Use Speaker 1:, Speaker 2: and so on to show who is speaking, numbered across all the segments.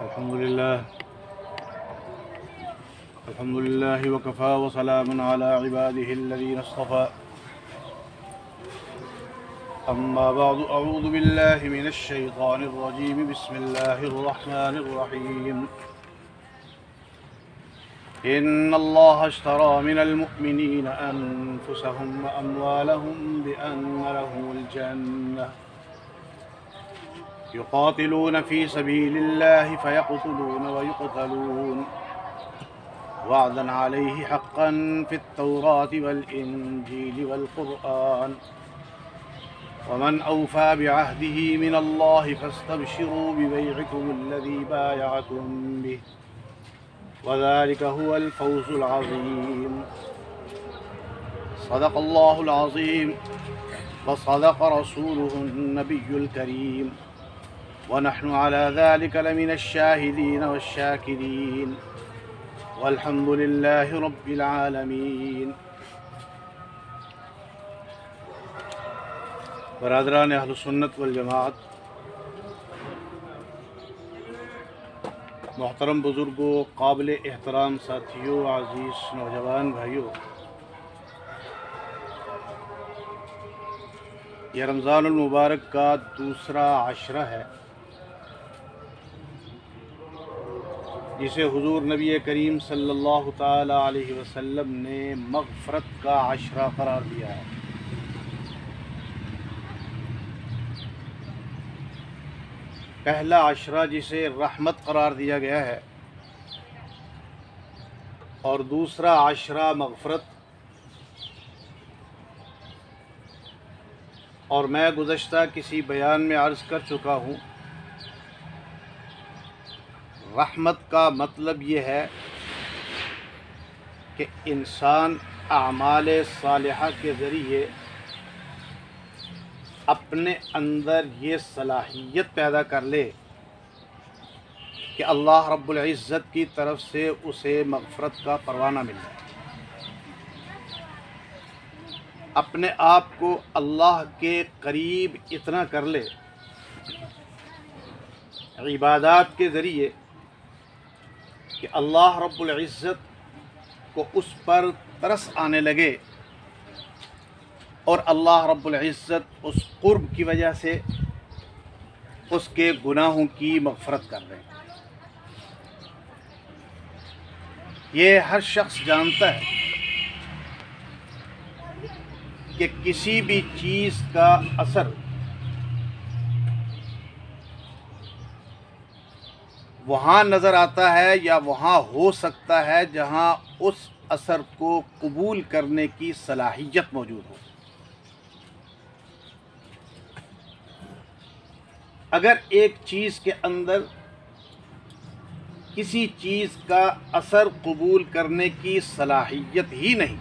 Speaker 1: الحمد لله وكفى وسلام على عباده الذين اصطفى أما بعد أعوذ بالله من الشيطان الرجيم بسم الله الرحمن الرحيم إن الله اشترى من المؤمنين أنفسهم وأموالهم بأن لهم الجنة يقاتلون في سبيل الله فيقتلون ويقتلون وعدا عليه حقا في التوراة والإنجيل والقرآن ومن أوفى بعهده من الله فاستبشروا ببيعكم الذي بايعتم به وذلك هو الفوز العظيم صدق الله العظيم وصدق رسوله النبي الكريم ونحن على ذلك لمن الشاهدين والشاكرين والحمد لله رب العالمین۔ برادران اہل سنت والجماعت، محترم بزرگوں، قابل احترام ساتھیوں، عزیز نوجوان بھائیوں، یہ رمضان المبارک کا دوسرا عشرہ ہے جسے حضور نبی کریم صلی اللہ تعالی علیہ وسلم نے مغفرت کا عشرہ قرار دیا ہے۔ پہلا عشرہ جسے رحمت قرار دیا گیا ہے اور دوسرا عشرہ مغفرت، اور میں گزشتہ کسی بیان میں عرض کر چکا ہوں، رحمت کا مطلب یہ ہے کہ انسان اعمال صالحہ کے ذریعے اپنے اندر یہ صلاحیت پیدا کر لے کہ اللہ رب العزت کی طرف سے اسے مغفرت کا پروانہ مل جائے، اپنے آپ کو اللہ کے قریب اتنا کر لے عبادات کے ذریعے کہ اللہ رب العزت کو اس پر ترس آنے لگے اور اللہ رب العزت اس قرب کی وجہ سے اس کے گناہوں کی مغفرت کر رہے ہیں۔ یہ ہر شخص جانتا ہے کہ کسی بھی چیز کا اثر وہاں نظر آتا ہے یا وہاں ہو سکتا ہے جہاں اس اثر کو قبول کرنے کی صلاحیت موجود ہو۔ اگر ایک چیز کے اندر کسی چیز کا اثر قبول کرنے کی صلاحیت ہی نہیں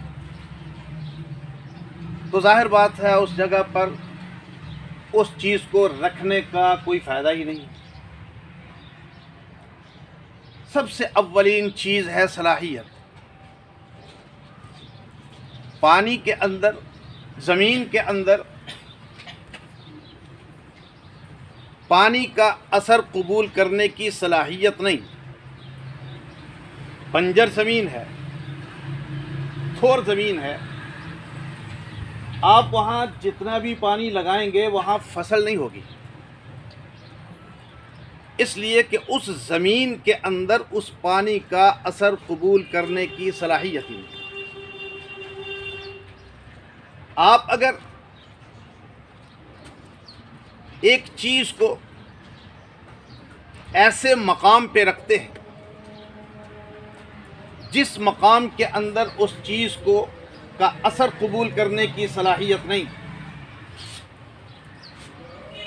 Speaker 1: تو ظاہر بات ہے اس جگہ پر اس چیز کو رکھنے کا کوئی فائدہ ہی نہیں۔ سب سے اولین چیز ہے صلاحیت۔ پانی کے اندر، زمین کے اندر پانی کا اثر قبول کرنے کی صلاحیت نہیں۔ بنجر زمین ہے، تھور زمین ہے، آپ وہاں جتنا بھی پانی لگائیں گے وہاں فصل نہیں ہوگی، اس لیے کہ اس زمین کے اندر اس پانی کا اثر قبول کرنے کی صلاحیت نہیں۔ آپ اگر ایک چیز کو ایسے مقام پہ رکھتے ہیں جس مقام کے اندر اس چیز کو کا اثر قبول کرنے کی صلاحیت نہیں،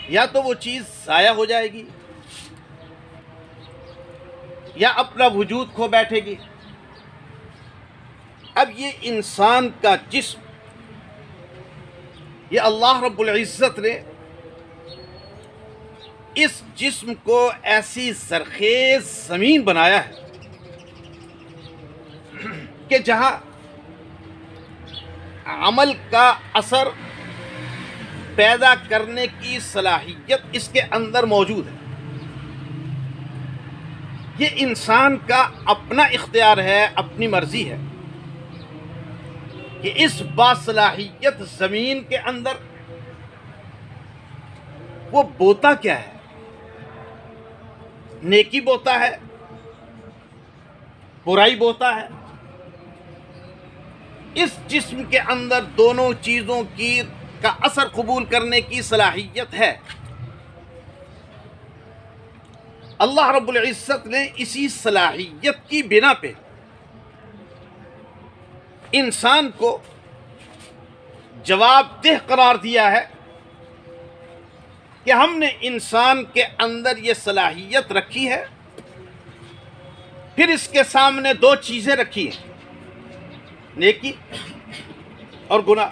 Speaker 1: یا تو وہ چیز ضائع ہو جائے گی یا اپنا وجود کھو بیٹھے گی۔ اب یہ انسان کا جسم، یہ اللہ رب العزت نے اس جسم کو ایسی زرخیز زمین بنایا ہے کہ جہاں عمل کا اثر پیدا کرنے کی صلاحیت اس کے اندر موجود ہے۔ یہ انسان کا اپنا اختیار ہے، اپنی مرضی ہے کہ اس باصلاحیت زمین کے اندر وہ بوتا کیا ہے، نیکی بوتا ہے، برائی بوتا ہے۔ اس جسم کے اندر دونوں چیزوں کا اثر قبول کرنے کی صلاحیت ہے۔ اللہ رب العزت نے اسی صلاحیت کی بنا پہ انسان کو جواب دہ قرار دیا ہے کہ ہم نے انسان کے اندر یہ صلاحیت رکھی ہے، پھر اس کے سامنے دو چیزیں رکھی ہیں، نیکی اور گناہ۔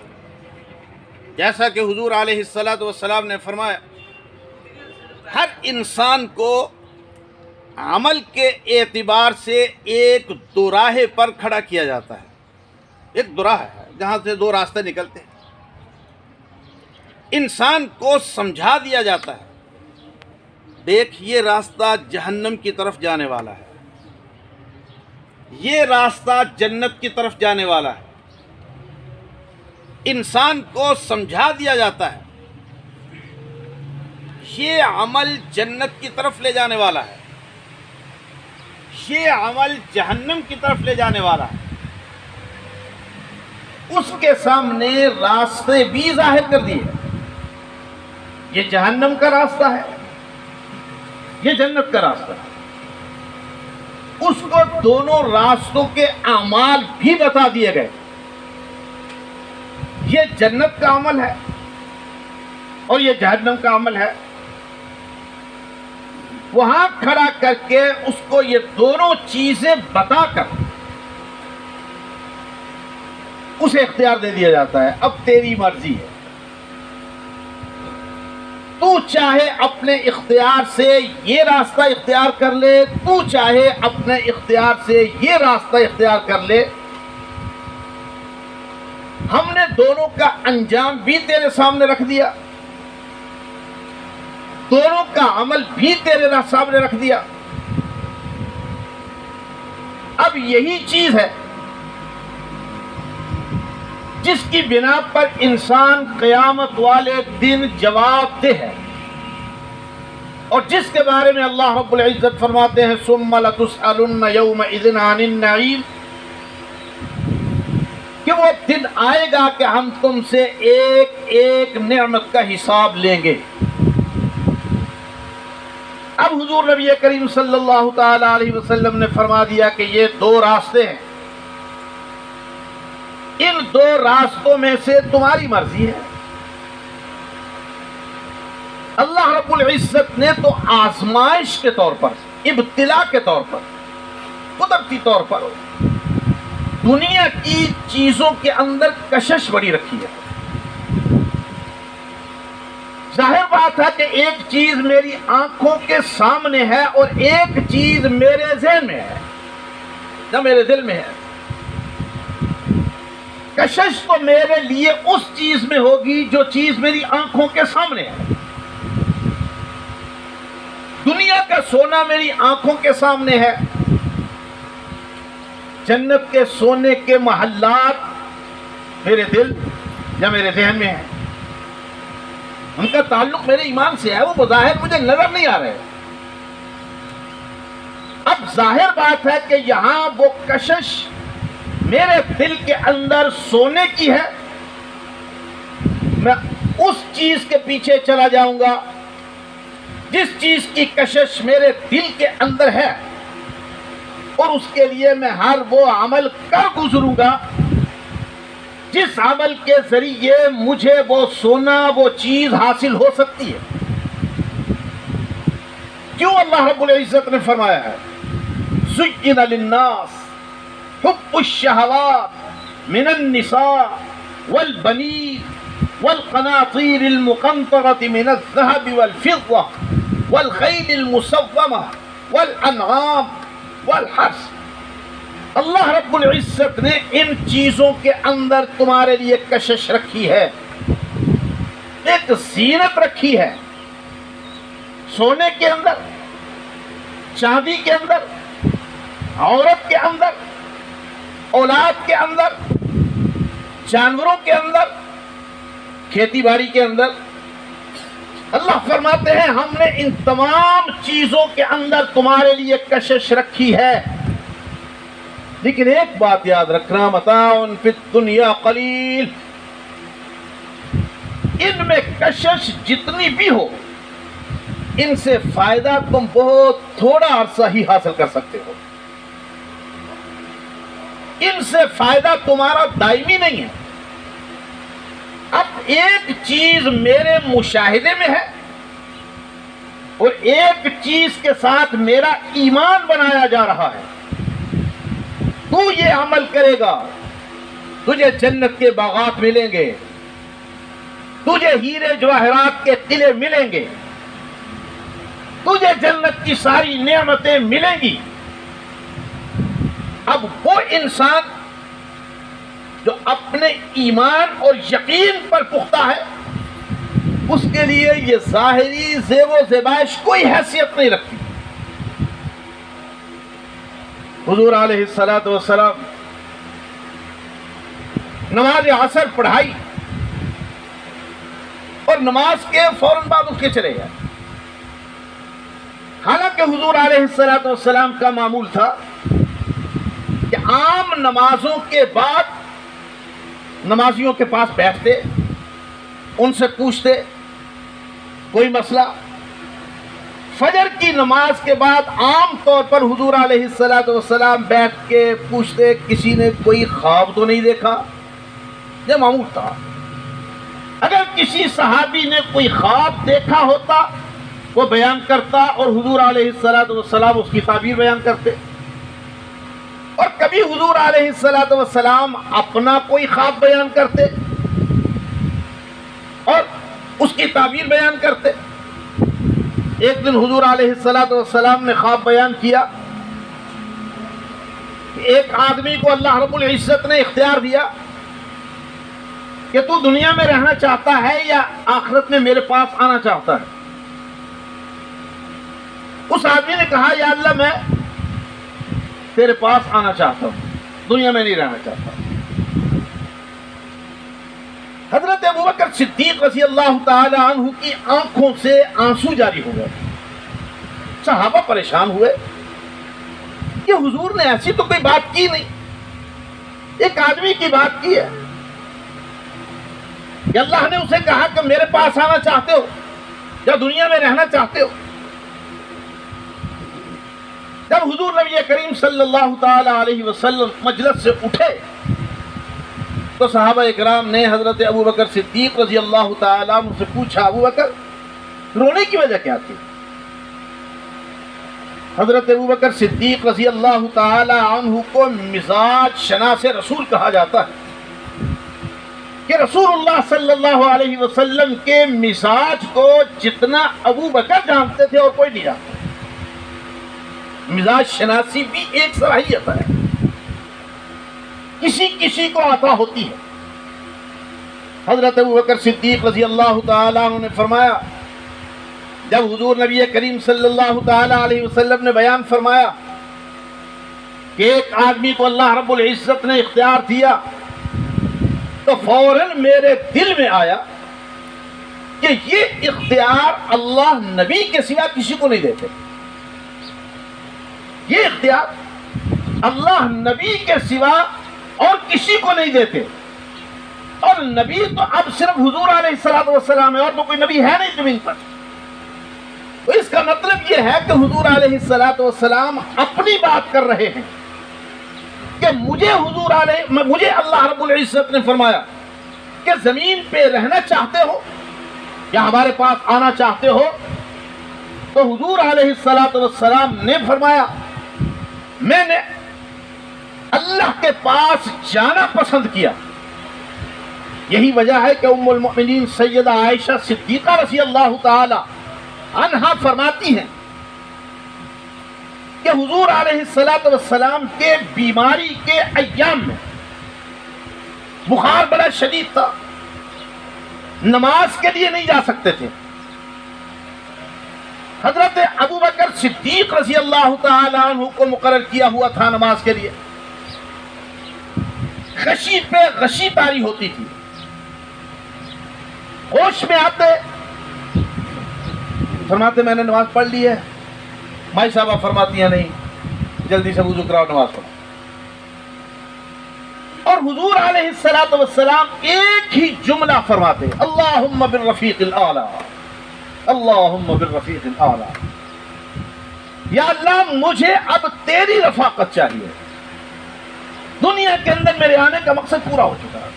Speaker 1: جیسا کہ حضور علیہ الصلاۃ والسلام نے فرمایا، ہر انسان کو عمل کے اعتبار سے ایک دوراہے پر کھڑا کیا جاتا ہے۔ ایک دوراہا ہے جہاں سے دو راستے نکلتے ہیں، انسان کو سمجھا دیا جاتا ہے، دیکھ یہ راستہ جہنم کی طرف جانے والا ہے، یہ راستہ جنت کی طرف جانے والا ہے۔ انسان کو سمجھا دیا جاتا ہے، یہ عمل جنت کی طرف لے جانے والا ہے، یہ عمل جہنم کی طرف لے جانے والا ہے۔ اس کے سامنے راستے بھی ظاہر کر دیے، یہ جہنم کا راستہ ہے، یہ جنت کا راستہ ہے۔ اس کو دونوں راستوں کے اعمال بھی بتا دیے گئے، یہ جنت کا عمل ہے اور یہ جہنم کا عمل ہے۔ وہاں کھڑا کر کے اس کو یہ دونوں چیزیں بتا کر اسے اختیار دے دیا جاتا ہے، اب تیری مرضی ہے، تو چاہے اپنے اختیار سے یہ راستہ اختیار کر لے، تو چاہے اپنے اختیار سے یہ راستہ اختیار کر لے۔ ہم نے دونوں کا انجام بھی تیرے سامنے رکھ دیا، دونوں کا عمل بھی تیرے سامنے رکھ دیا۔ اب یہی چیز ہے جس کی بنا پر انسان قیامت والے دن جواب دہ ہے، اور جس کے بارے میں اللہ رب العزت فرماتے ہیں ثم لتسألن یومئذ عن النعیم، کہ وہ دن آئے گا کہ ہم تم سے ایک ایک نعمت کا حساب لیں گے۔ اب حضور نبی کریم صلی اللہ تعالی علیہ وسلم نے فرما دیا کہ یہ دو راستے ہیں، ان دو راستوں میں سے تمہاری مرضی ہے۔ اللہ رب العزت نے تو آزمائش کے طور پر، ابتلا کے طور پر، قدرتی طور پر دنیا کی چیزوں کے اندر کشش بڑی رکھی ہے۔ ظاہر بات ہے کہ ایک چیز میری آنکھوں کے سامنے ہے اور ایک چیز میرے ذہن میں ہے یا میرے دل میں ہے۔ کشش تو میرے لیے اس چیز میں ہوگی جو چیز میری آنکھوں کے سامنے ہے۔ دنیا کا سونا میری آنکھوں کے سامنے ہے، جنت کے سونے کے محلات میرے دل یا میرے ذہن میں ہیں۔ ان کا تعلق میرے ایمان سے ہے، وہ بظاہر مجھے نظر نہیں آ رہے۔ اب ظاہر بات ہے کہ یہاں وہ کشش میرے دل کے اندر سونے کی ہے، میں اس چیز کے پیچھے چلا جاؤں گا جس چیز کی کشش میرے دل کے اندر ہے، اور اس کے لیے میں ہر وہ عمل کر گزروں گا جس عمل کے ذریعے مجھے وہ سونا، وہ چیز حاصل ہو سکتی ہے۔ کیوں اللہ رب العزت نے فرمایا ہے زُيِّنَ لِلنَّاسِ حُبُّ الشَّهَوَاتِ مِنَ النِّسَاءِ وَالْبَنِينَ وَالْقَنَاطِيرِ الْمُقَنطَرَةِ مِنَ الذَّهَبِ وَالْفِضَّةِ وَالْخَيْلِ الْمُسَوَّمَةِ وَالْأَنْعَامِ وَالْحَرْثِ۔ اللہ رب العزت نے ان چیزوں کے اندر تمہارے لیے کشش رکھی ہے، ایک زینت رکھی ہے۔ سونے کے اندر، چاندی کے اندر، عورت کے اندر، اولاد کے اندر، جانوروں کے اندر، کھیتی باڑی کے اندر. اللہ فرماتے ہیں ہم نے ان تمام چیزوں کے اندر تمہارے لیے کشش رکھی ہے، لیکن ایک بات یاد رکھنا، متاع فی الدنیا قلیل، ان میں کشش جتنی بھی ہو ان سے فائدہ تم بہت تھوڑا عرصہ ہی حاصل کر سکتے ہو، ان سے فائدہ تمہارا دائمی نہیں ہے. اب ایک چیز میرے مشاہدے میں ہے اور ایک چیز کے ساتھ میرا ایمان بنایا جا رہا ہے. تو یہ عمل کرے گا تجھے جنت کے باغات ملیں گے، تجھے ہیرے جواہرات کے قلعے ملیں گے، تجھے جنت کی ساری نعمتیں ملیں گی. اب وہ انسان جو اپنے ایمان اور یقین پر پختہ ہے، اس کے لیے یہ ظاہری زیب و زیبائش کوئی حیثیت نہیں رکھتی. حضور علیہ السلام نماز عصر پڑھائی اور نماز کے فوراً بعد اس کے چلے گئے. حالانکہ حضور علیہ السلام کا معمول تھا کہ عام نمازوں کے بعد نمازیوں کے پاس بیٹھتے، ان سے پوچھتے کوئی مسئلہ. فجر کی نماز کے بعد عام طور پر حضور علیہ السلام بیٹھ کے پوچھتے کسی نے کوئی خواب تو نہیں دیکھا. یہ معمول تھا. اگر کسی صحابی نے کوئی خواب دیکھا ہوتا وہ بیان کرتا اور حضور علیہ السلام اس کی تعبیر بیان کرتے. اور کبھی حضور علیہ السلام اپنا کوئی خواب بیان کرتے اور اس کی تعبیر بیان کرتے. ایک دن حضور علیہ السلام نے خواب بیان کیا کہ ایک آدمی کو اللہ رب العزت نے اختیار دیا کہ تو دنیا میں رہنا چاہتا ہے یا آخرت میں میرے پاس آنا چاہتا ہے. اس آدمی نے کہا یا اللہ میں تیرے پاس آنا چاہتا ہوں، دنیا میں نہیں رہنا چاہتا. حضرت ابوبکر صدیق رضی اللہ تعالی عنہ کی آنکھوں سے آنسو جاری ہو گئے. صحابہ پریشان ہوئے کہ حضور نے ایسی تو کوئی بات کی نہیں، ایک آدمی کی بات کی ہے کہ اللہ نے اسے کہا کہ میرے پاس آنا چاہتے ہو یا دنیا میں رہنا چاہتے ہو. جب حضور نبی کریم صلی اللہ تعالی علیہ وسلم مجلس سے اٹھے تو صحابہ اکرام نے حضرت ابوبکر صدیق رضی اللہ تعالی عنہ سے پوچھا ابوبکر رونے کی وجہ کیا تھی؟ حضرت ابوبکر صدیق رضی اللہ تعالی عنہ کو مزاج شناس رسول کہا جاتا ہے کہ رسول اللہ صلی اللہ علیہ وسلم کے مزاج کو جتنا ابوبکر جانتے تھے اور کوئی نہیں جانتا. مزاج شناسی بھی ایک صلاحیت ہے، کسی کسی کو عطا ہوتی ہے. حضرت ابوبکر صدیق رضی اللہ تعالی عنہ نے فرمایا جب حضور نبی کریم صلی اللہ تعالی علیہ وسلم نے بیان فرمایا کہ ایک آدمی کو اللہ رب العزت نے اختیار دیا تو فوراً میرے دل میں آیا کہ یہ اختیار اللہ نبی کے سوا کسی کو نہیں دیتے. یہ اختیار اللہ نبی کے سوا اور کسی کو نہیں دیتے. اور نبی تو اب صرف حضور علیہ السلام ہے اور تو کوئی نبی ہے نہیں زمین پر. تو اس کا مطلب یہ ہے کہ حضور علیہ السلام اپنی بات کر رہے ہیں کہ مجھے اللہ رب العزت نے فرمایا کہ زمین پہ رہنا چاہتے ہو یا ہمارے پاس آنا چاہتے ہو. تو حضور علیہ السلام نے فرمایا میں نے اللہ کے پاس جانا پسند کیا. یہی وجہ ہے کہ ام المؤمنین سیدہ عائشہ صدیقہ رضی اللہ تعالی عنہا فرماتی ہیں کہ حضور علیہ السلام کے بیماری کے ایام میں بخار بڑا شدید تھا، نماز کے لیے نہیں جا سکتے تھے. حضرت ابوبکر صدیق رضی اللہ تعالی عنہ کو مقرر کیا ہوا تھا نماز کے لیے. غشی پہ غشی طاری ہوتی تھی. ہوش میں آتے فرماتے میں نے نماز پڑھ لی ہے. مائی صاحبہ فرماتی ہیں نہیں, جلدی سے وضو کراؤ, نماز پڑھو. اور حضور علیہ الصلوۃ والسلام ایک ہی جملہ فرماتے, اللہم بالرفیق الاعلی, اللہم بالرفیق الاعلی. یا اللہ مجھے اب تیری رفاقت چاہیے. دنیا کے اندر میرے آنے کا مقصد پورا ہو چکا ہے,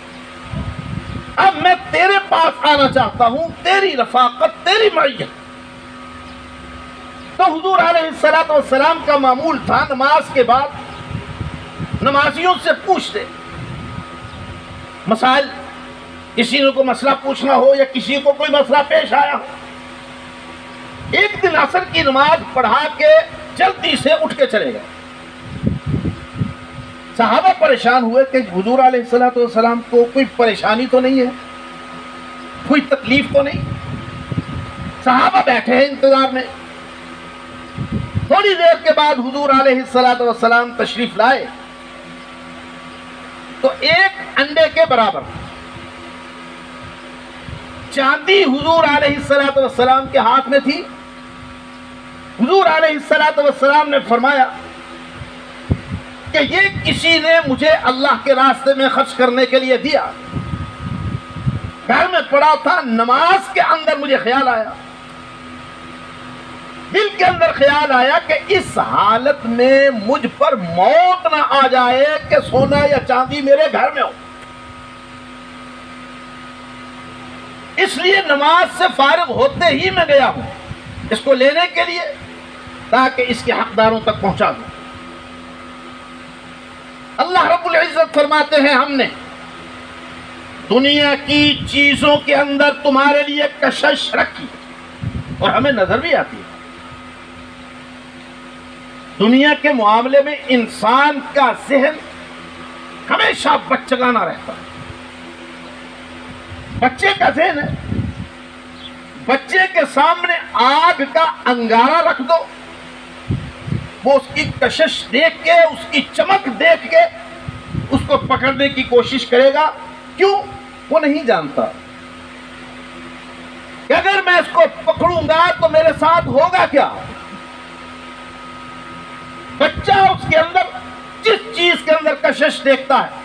Speaker 1: اب میں تیرے پاس آنا چاہتا ہوں, تیری رفاقت, تیری معیت. تو حضور علیہ الصلوۃ والسلام کا معمول تھا نماز کے بعد نمازیوں سے پوچھتے مسائل, کسی نے کوئی مسئلہ پوچھنا ہو یا کسی کو کوئی مسئلہ پیش آیا ہو. ایک دن عصر کی نماز پڑھا کے جلدی سے اٹھ کے چلے گئے. صحابہ پریشان ہوئے کہ حضور علیہ الصلوۃ والسلام کو کوئی پریشانی تو نہیں ہے, کوئی تکلیف تو نہیں. صحابہ بیٹھے ہیں انتظار میں. تھوڑی دیر کے بعد حضور علیہ الصلوۃ والسلام تشریف لائے تو ایک انڈے کے برابر چاندی حضور علیہ الصلوۃ والسلام کے ہاتھ میں تھی. حضور علیہ الصلوۃ والسلام نے فرمایا کہ یہ کسی نے مجھے اللہ کے راستے میں خرچ کرنے کے لیے دیا. گھر میں پڑا تھا, نماز کے اندر مجھے خیال آیا, دل کے اندر خیال آیا کہ اس حالت میں مجھ پر موت نہ آ جائے کہ سونا یا چاندی میرے گھر میں ہو, اس لیے نماز سے فارغ ہوتے ہی میں گیا ہوں اس کو لینے کے لیے تاکہ اس کے حقداروں تک پہنچا دوں. اللہ رب العزت فرماتے ہیں ہم نے دنیا کی چیزوں کے اندر تمہارے لیے کشش رکھی, اور ہمیں نظر بھی آتی ہے. دنیا کے معاملے میں انسان کا ذہن ہمیشہ بچگانا رہتا ہے. بچے کا ذہن ہے, بچے کے سامنے آگ کا انگارہ رکھ دو, وہ اس کی کشش دیکھ کے, اس کی چمک دیکھ کے اس کو پکڑنے کی کوشش کرے گا. کیوں؟ وہ نہیں جانتا کہ اگر میں اس کو پکڑوں گا تو میرے ساتھ ہوگا کیا. بچہ اس کے اندر جس چیز کے اندر کشش دیکھتا ہے,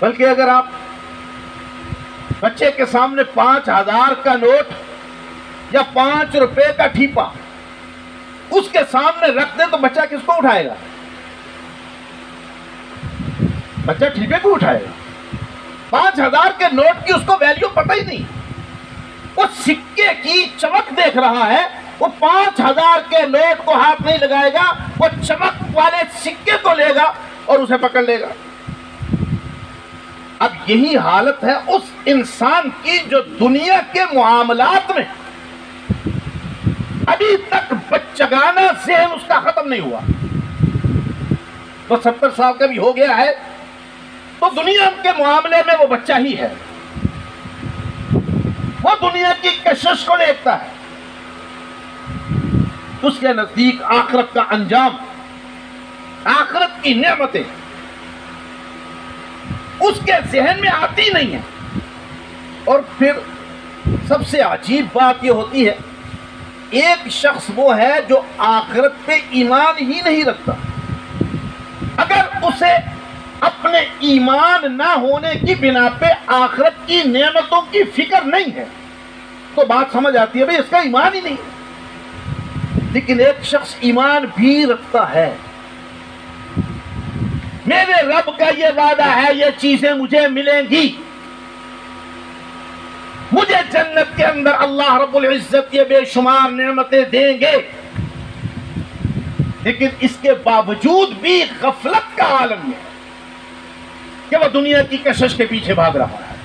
Speaker 1: بلکہ اگر آپ بچے کے سامنے 5,000 کا نوٹ یا 5 روپے کا ٹھیپا اس کے سامنے رکھ دیں تو بچہ کس کو اٹھائے گا؟ بچہ ٹھیپے کو اٹھائے گا. 5,000 کے نوٹ کی اس کو ویلیو پتہ ہی نہیں, وہ سکے کی چمک دیکھ رہا ہے. وہ 5,000 کے نوٹ کو ہاتھ نہیں لگائے گا, وہ چمک والے سکے کو لے گا اور اسے پکڑ لے گا. اب یہی حالت ہے اس انسان کی جو دنیا کے معاملات میں ابھی تک بچگانہ ذہن اس کا ختم نہیں ہوا. تو 70 سال کا بھی ہو گیا ہے تو دنیا کے معاملے میں وہ بچہ ہی ہے. وہ دنیا کی کشش کو دیکھتا ہے. اس کے نزدیک آخرت کا انجام, آخرت کی نعمتیں اس کے ذہن میں آتی نہیں ہیں. اور پھر سب سے عجیب بات یہ ہوتی ہے, ایک شخص وہ ہے جو آخرت پہ ایمان ہی نہیں رکھتا. اگر اسے اپنے ایمان نہ ہونے کی بنا پہ آخرت کی نعمتوں کی فکر نہیں ہے تو بات سمجھ آتی ہے بھئی اس کا ایمان ہی نہیں. لیکن ایک شخص ایمان بھی رکھتا ہے, میرے رب کا یہ وعدہ ہے یہ چیزیں مجھے ملیں گی, مجھے جنت کے اندر اللہ رب العزت یہ بے شمار نعمتیں دیں گے, لیکن اس کے باوجود بھی غفلت کا عالم ہے کہ وہ دنیا کی کشش کے پیچھے بھاگ رہا ہے.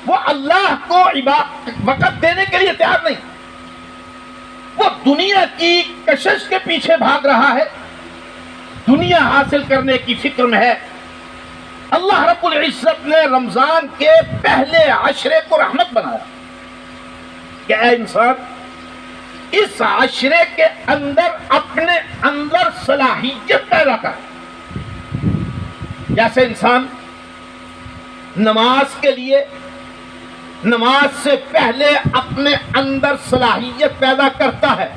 Speaker 1: وہ اللہ کو وقت دینے کے لیے تیار نہیں, وہ دنیا کی کشش کے پیچھے بھاگ رہا ہے, دنیا حاصل کرنے کی فکر میں ہے. اللہ رب العزت نے رمضان کے پہلے عشرے کو رحمت بنایا کہ اے انسان اس عشرے کے اندر اپنے اندر صلاحیت پیدا کر. جیسے انسان نماز کے لیے نماز سے پہلے اپنے اندر صلاحیت پیدا کرتا ہے،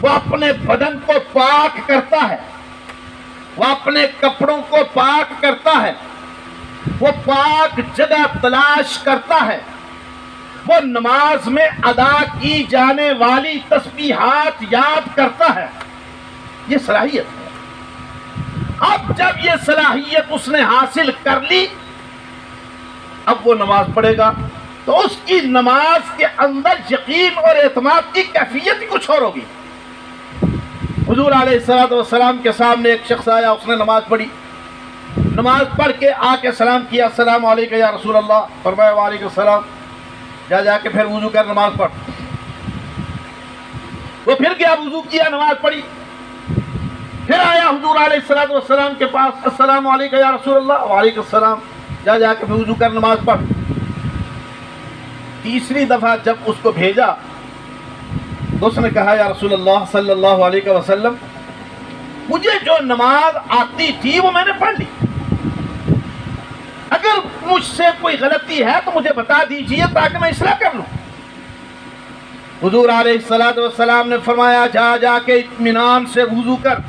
Speaker 1: وہ اپنے بدن کو پاک کرتا ہے، وہ اپنے کپڑوں کو پاک کرتا ہے، وہ پاک جگہ تلاش کرتا ہے، وہ نماز میں ادا کی جانے والی تسبیحات یاد کرتا ہے. یہ صلاحیت ہے. اب جب یہ صلاحیت اس نے حاصل کر لی، اب وہ نماز پڑھے گا تو اس کی نماز کے اندر یقین اور اعتماد کی کیفیت ہی کچھ اور ہوگی. حضور علیہ السلام کے سامنے ایک شخص آیا، اس نے نماز پڑھی، نماز پڑھ کے آ کے سلام کیا، السلام علیکم یا رسول اللہ. فرمایا وعلیکم السلام. جا کے پھر وضو کر نماز پڑھ. وہ پھر گیا، وضو کیا، نماز پڑھی، پھر آیا حضور علیہ السلام کے پاس، السلام علیکم یا رسول اللہ. وعلیکم السلام. جا کے پھر وضو کر نماز پڑھ. تیسری دفعہ جب اس کو بھیجا تو اس نے کہا یا رسول اللہ صلی اللہ علیہ وسلم، مجھے جو نماز آتی تھی وہ میں نے پڑھ لی، اگر مجھ سے کوئی غلطی ہے تو مجھے بتا دیجئے تاکہ میں اصلاح کر لوں. حضور علیہ السلام نے فرمایا جا کے اطمینان سے وضو کر،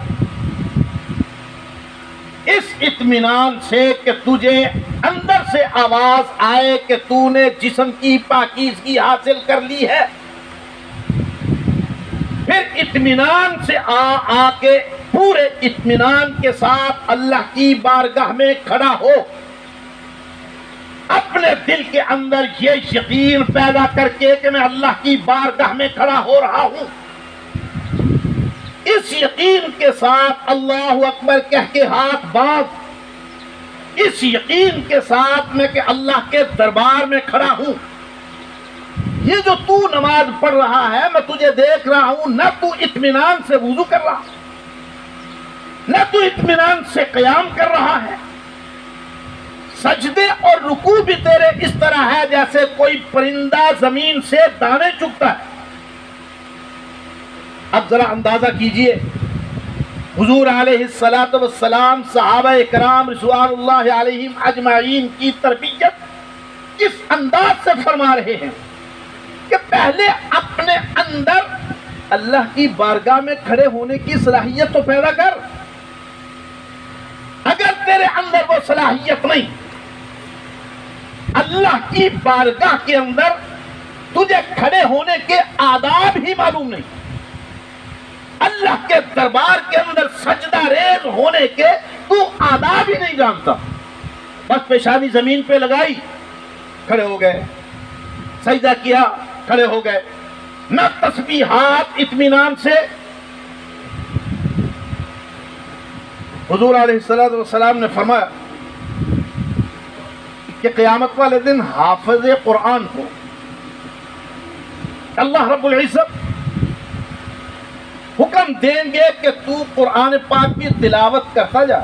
Speaker 1: اس اطمینان سے کہ تجھے اندر سے آواز آئے کہ تو نے جسم کی پاکیزگی حاصل کر لی ہے. پھر اطمینان سے آ کے پورے اطمینان کے ساتھ اللہ کی بارگاہ میں کھڑا ہو، اپنے دل کے اندر یہ یقین پیدا کر کے کہ میں اللہ کی بارگاہ میں کھڑا ہو رہا ہوں. اس یقین کے ساتھ اللہ اکبر کہہ کے ہاتھ باندھ، اس یقین کے ساتھ میں کہ اللہ کے دربار میں کھڑا ہوں. یہ جو تو نماز پڑھ رہا ہے، میں تجھے دیکھ رہا ہوں، نہ تو اطمینان سے وضو کر رہا، نہ تو اطمینان سے قیام کر رہا ہے. سجدے اور رکوع بھی تیرے اس طرح ہے جیسے کوئی پرندہ زمین سے دانے چگتا ہے. اب ذرا اندازہ کیجئے حضور علیہ السلام صحابہ کرام رضوان اللہ علیہم اجمعین کی تربیت کس انداز سے فرما رہے ہیں کہ پہلے اپنے اندر اللہ کی بارگاہ میں کھڑے ہونے کی صلاحیت تو پیدا کر. اگر تیرے اندر وہ صلاحیت نہیں، اللہ کی بارگاہ کے اندر تجھے کھڑے ہونے کے آداب ہی معلوم نہیں، اللہ کے دربار کے اندر سجدہ ریز ہونے کے تو آداب ہی نہیں جانتا، بس پیشانی زمین پہ لگائی، کھڑے ہو گئے، سجدہ کیا، کھڑے ہو گئے، نہ تسبیحات اطمینان سے. حضور علیہ السلام نے فرمایا کہ قیامت والے دن حافظ قرآن کو اللہ رب العزت حکم دیں گے کہ تو قرآن پاک کی تلاوت کرتا جا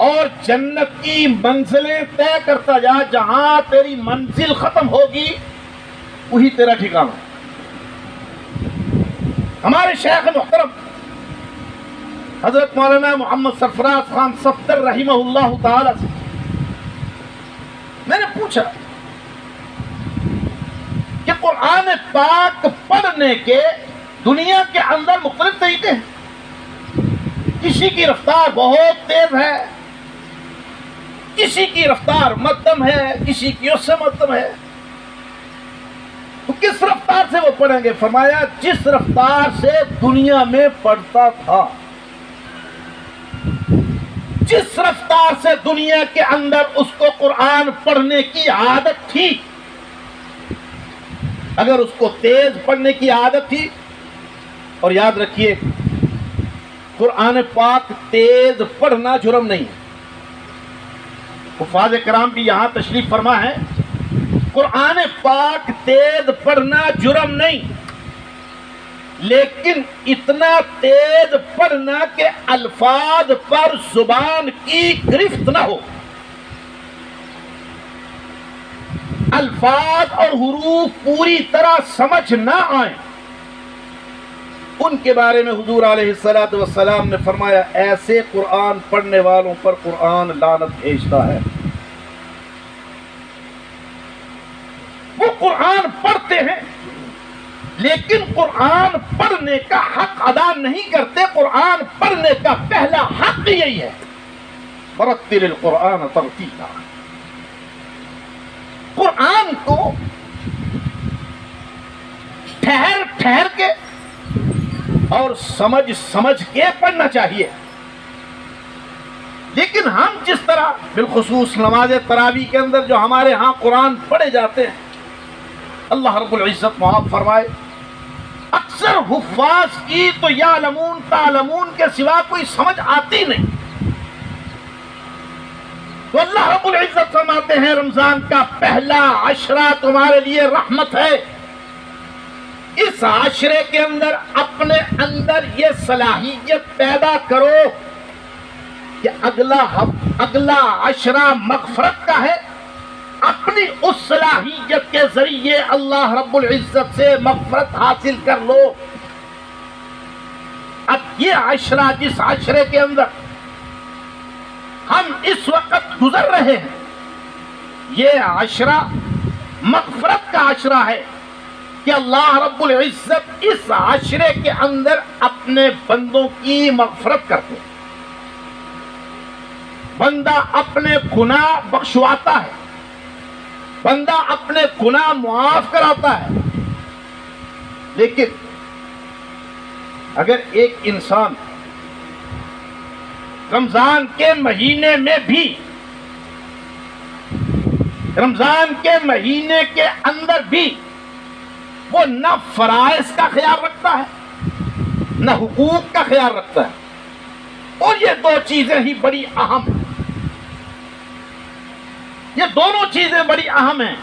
Speaker 1: اور جنت کی منزلیں طے کرتا جا، جہاں تیری منزل ختم ہوگی وہی تیرا ٹھکانہ. ہمارے شیخ محترم حضرت مولانا محمد سرفراز خان صفدر رحمہ اللہ تعالی سے میں نے پوچھا کہ قرآن پاک پڑھنے کے دنیا کے اندر مختلف طریقے ہیں. کسی کی رفتار بہت تیز ہے، کسی کی رفتار مدھم ہے، کسی کی اس سے مدھم ہے، تو کس رفتار سے وہ پڑھیں گے؟ فرمایا جس رفتار سے دنیا میں پڑھتا تھا، جس رفتار سے دنیا کے اندر اس کو قرآن پڑھنے کی عادت تھی. اگر اس کو تیز پڑھنے کی عادت تھی، اور یاد رکھیے قرآن پاک تیز پڑھنا جرم نہیں ہے. حفاظ کرام بھی یہاں تشریف فرما ہے، قرآن پاک تیز پڑھنا جرم نہیں، لیکن اتنا تیز پڑھنا کہ الفاظ پر زبان کی گرفت نہ ہو. الفاظ اور حروف پوری طرح سمجھ نہ آئیں، ان کے بارے میں حضور علیہ السلام نے فرمایا ایسے قرآن پڑھنے والوں پر قرآن لعنت بھیجتا ہے۔ وہ قرآن پڑھتے ہیں لیکن قرآن پڑھنے کا حق ادا نہیں کرتے۔ قرآن پڑھنے کا پہلا حق یہی ہے، ورتل القرآن ترتیلا۔ قرآن کو ٹھہر ٹھہر کے اور سمجھ کے پڑھنا چاہیے، لیکن ہم جس طرح بالخصوص نماز تراویح کے اندر جو ہمارے ہاں قرآن پڑھے جاتے ہیں، اللہ رب العزت معاف فرمائے، اکثر حفاظ کی تو یعلمون تعلمون کے سوا کوئی سمجھ آتی نہیں۔ تو اللہ رب العزت فرماتے ہیں رمضان کا پہلا عشرہ تمہارے لیے رحمت ہے۔ اس عشرے کے اندر اپنے اندر یہ صلاحیت پیدا کرو کہ اگلا عشرہ مغفرت کا ہے، اپنی اس صلاحیت کے ذریعے اللہ رب العزت سے مغفرت حاصل کر لو۔ اب یہ عشرہ جس عشرے کے اندر ہم اس وقت گزر رہے ہیں، یہ عشرہ مغفرت کا عشرہ ہے کہ اللہ رب العزت اس عشرے کے اندر اپنے بندوں کی مغفرت کرتے ہیں۔ بندہ اپنے گناہ بخشواتا ہے، بندہ اپنے گناہ معاف کراتا ہے، لیکن اگر ایک انسان رمضان کے مہینے میں بھی، رمضان کے مہینے کے اندر بھی وہ نہ فرائض کا خیال رکھتا ہے نہ حقوق کا خیال رکھتا ہے، اور یہ دو چیزیں ہی بڑی اہم ہیں، یہ دونوں چیزیں بڑی اہم ہیں،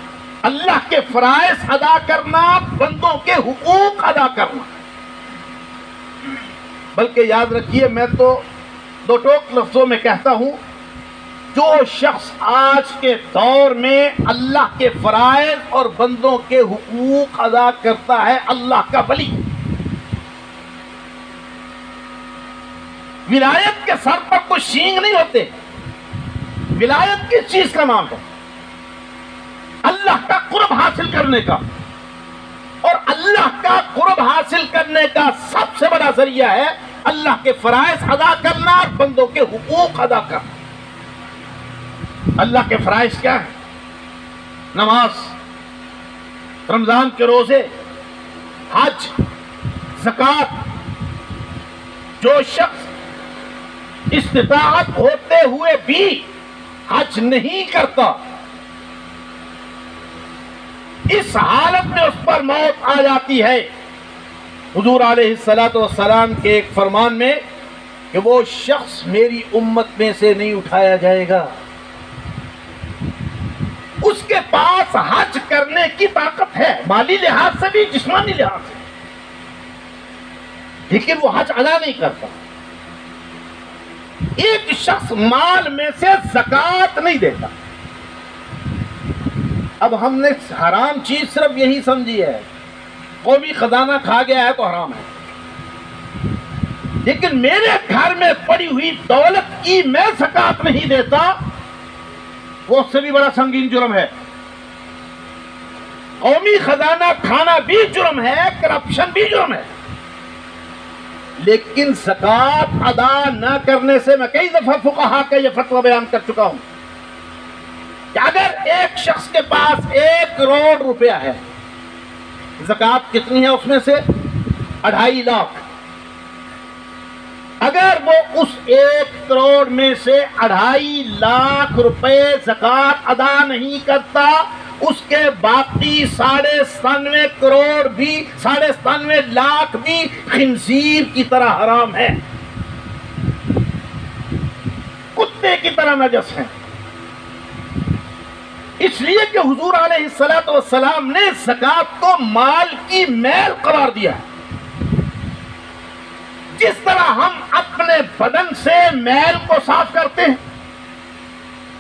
Speaker 1: اللہ کے فرائض ادا کرنا، بندوں کے حقوق ادا کرنا۔ بلکہ یاد رکھیے، میں تو دو ٹوک لفظوں میں کہتا ہوں، جو شخص آج کے دور میں اللہ کے فرائض اور بندوں کے حقوق ادا کرتا ہے، اللہ کا ولی۔ ولایت کے سر پر کوئی شینگ نہیں ہوتے۔ ولایت کس چیز کا نام ہے؟ اللہ کا قرب حاصل کرنے کا، اور اللہ کا قرب حاصل کرنے کا سب سے بڑا ذریعہ ہے اللہ کے فرائض ادا کرنا اور بندوں کے حقوق ادا کرنا۔ اللہ کے فرائض کیا ہیں؟ نماز، رمضان کے روزے، حج، زکوٰۃ۔ جو شخص استطاعت ہوتے ہوئے بھی حج نہیں کرتا، اس حالت میں اس پر موت آ جاتی ہے۔ حضور علیہ السلام کے ایک فرمان میں کہ وہ شخص میری امت میں سے نہیں اٹھایا جائے گا۔ اس کے پاس حج کرنے کی طاقت ہے، مالی لحاظ سے بھی، جسمانی لحاظ سے، لیکن وہ حج ادا نہیں کرتا۔ ایک شخص مال میں سے زکوٰۃ نہیں دیتا۔ اب ہم نے حرام چیز صرف یہی سمجھی ہے، قومی خزانہ کھا گیا ہے تو حرام ہے، لیکن میرے گھر میں پڑی ہوئی دولت کی میں زکوٰۃ نہیں دیتا، وہ اس سے بھی بڑا سنگین جرم ہے۔ قومی خزانہ کھانا بھی جرم ہے، کرپشن بھی جرم ہے، لیکن زکوٰۃ ادا نہ کرنے سے، میں کئی دفعہ فقہا کا یہ فتویٰ بیان کر چکا ہوں کہ اگر ایک شخص کے پاس 1 کروڑ روپیہ ہے، زکوٰۃ کتنی ہے اس میں سے؟ 2.5 لاکھ۔ اگر وہ اس 1 کروڑ میں سے 2.5 لاکھ روپے زکوٰۃ ادا نہیں کرتا، اس کے باقی 97.5 کروڑ بھی، 97.5 لاکھ بھی خنزیر کی طرح حرام ہے، کتے کی طرح نجس ہیں۔ اس لیے کہ حضور علیہ السلام نے زکوٰۃ کو مال کی میل قرار دیا ہے۔ جس طرح ہم اپنے بدن سے میل کو صاف کرتے ہیں،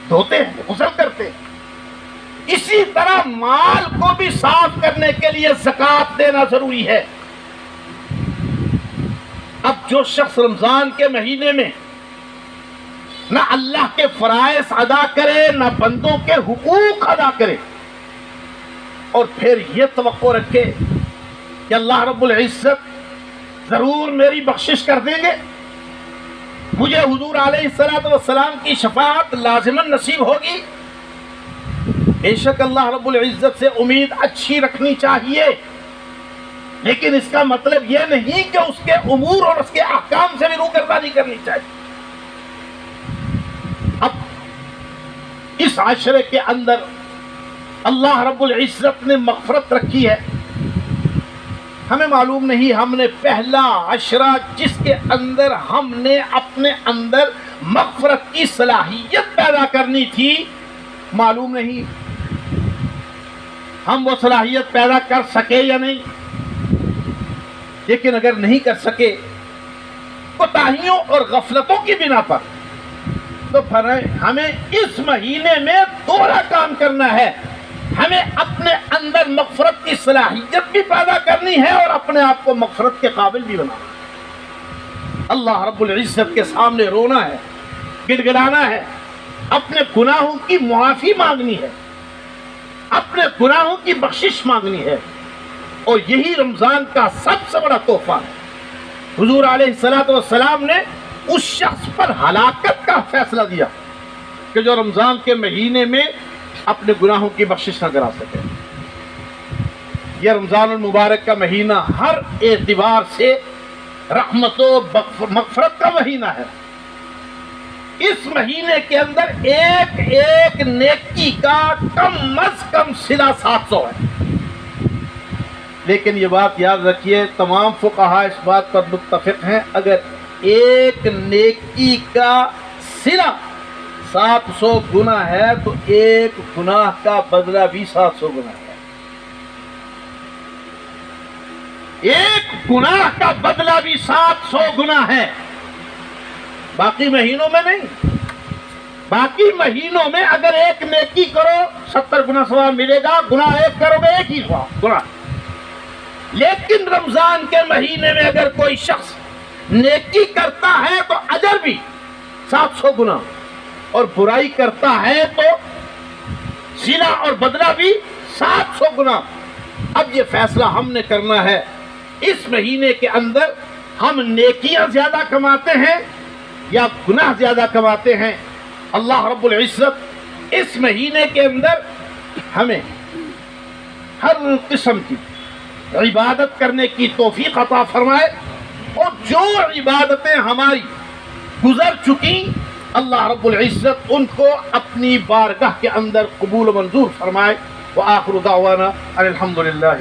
Speaker 1: دھوتے ہیں، غسل کرتے ہیں، اسی طرح مال کو بھی صاف کرنے کے لیے زکوٰۃ دینا ضروری ہے۔ اب جو شخص رمضان کے مہینے میں نہ اللہ کے فرائض ادا کرے، نہ بندوں کے حقوق ادا کرے، اور پھر یہ توقع رکھے کہ اللہ رب العزت ضرور میری بخشش کر دیں گے، مجھے حضور علیہ السلام کی شفاعت لازماً نصیب ہوگی، بے شک اللہ رب العزت سے امید اچھی رکھنی چاہیے، لیکن اس کا مطلب یہ نہیں کہ اس کے امور اور اس کے احکام سے بھی روگردانی کرنی چاہیے۔ اب اس عشرے کے اندر اللہ رب العزت نے مغفرت رکھی ہے، ہمیں معلوم نہیں ہم نے پہلا عشرہ جس کے اندر ہم نے اپنے اندر مغفرت کی صلاحیت پیدا کرنی تھی، معلوم نہیں ہم وہ صلاحیت پیدا کر سکے یا نہیں، لیکن اگر نہیں کر سکے کوتاہیوں اور غفلتوں کی بنا پر، تو ہمیں اس مہینے میں دوہرا کام کرنا ہے، ہمیں اپنے اندر مغفرت کی صلاحیت بھی پیدا کرنی ہے اور اپنے آپ کو مغفرت کے قابل بھی بنانا ہے۔ اللہ رب العزت کے سامنے رونا ہے، گڑگڑانا ہے، اپنے گناہوں کی معافی مانگنی ہے، اپنے گناہوں کی بخشش مانگنی ہے، اور یہی رمضان کا سب سے بڑا تحفہ ہے۔ حضور علیہ السلام نے اس شخص پر ہلاکت کا فیصلہ دیا کہ جو رمضان کے مہینے میں اپنے گناہوں کی بخشش نہ کرا سکے۔ یہ رمضان المبارک کا مہینہ ہر اعتبار سے رحمت و مغفرت کا مہینہ ہے۔ اس مہینے کے اندر ایک ایک نیکی کا کم از کم صلہ 700 ہے، لیکن یہ بات یاد رکھیے تمام فقہاء اس بات پر متفق ہیں، اگر ایک نیکی کا صلہ 700 گنا ہے تو ایک گناہ کا بدلہ بھی 700 گنا ہے۔ ایک گناہ کا بدلہ بھی 700 گنا ہے، باقی مہینوں میں نہیں۔ باقی مہینوں میں اگر ایک نیکی کرو 70 گنا ثواب ملے گا، گناہ ایک کرو گے ایک ہی گناہ۔ لیکن رمضان کے مہینے میں اگر کوئی شخص نیکی کرتا ہے تو اجر بھی 700 گنا، اور برائی کرتا ہے تو صلہ اور بدلہ بھی 700 گنا۔ اب یہ فیصلہ ہم نے کرنا ہے، اس مہینے کے اندر ہم نیکیاں زیادہ کماتے ہیں یا گناہ زیادہ کماتے ہیں۔ اللہ رب العزت اس مہینے کے اندر ہمیں ہر قسم کی عبادت کرنے کی توفیق عطا فرمائے، اور جو عبادتیں ہماری گزر چکی اللہ رب العزت ان کو اپنی بارگاہ کے اندر قبول و منظور فرمائے۔ وآخر دعوانا الحمدللہ۔